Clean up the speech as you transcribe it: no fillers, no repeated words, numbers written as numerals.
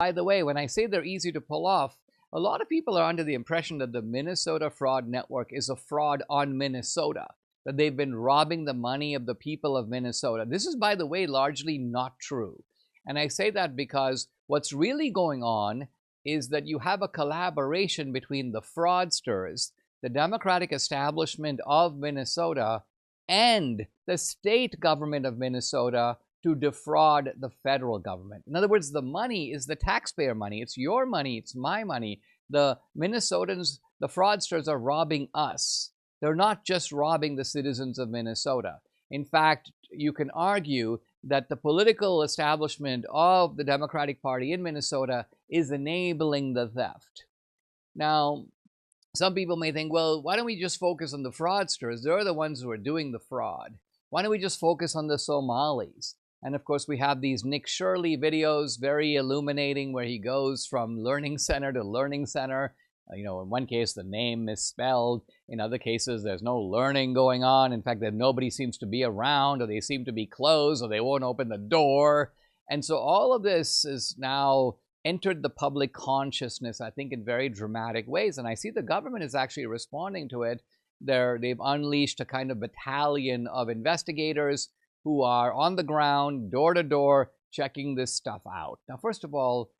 By the way, when I say they're easy to pull off, a lot of people are under the impression that the Minnesota fraud network is a fraud on Minnesota, that they've been robbing the money of the people of Minnesota. This is, by the way, largely not true. And I say that because what's really going on is that you have a collaboration between the fraudsters, the Democratic establishment of Minnesota, and the state government of Minnesota to defraud the federal government. In other words, the money is the taxpayer money. It's your money. It's my money. The Minnesotans, the fraudsters are robbing us. They're not just robbing the citizens of Minnesota. In fact, you can argue that the political establishment of the Democratic Party in Minnesota is enabling the theft. Now, some people may think, well, why don't we just focus on the fraudsters? They're the ones who are doing the fraud. Why don't we just focus on the Somalis? And of course, we have these Nick Shirley videos, very illuminating, where he goes from learning center to learning center. In one case, the name misspelled. In other cases, there's no learning going on. In fact, that nobody seems to be around, or they seem to be closed, or they won't open the door. And so all of this is now entered the public consciousness, I think, in very dramatic ways. And I see the government is actually responding to it. They've unleashed a kind of battalion of investigators who are on the ground, door to door, checking this stuff out. Now, first of all,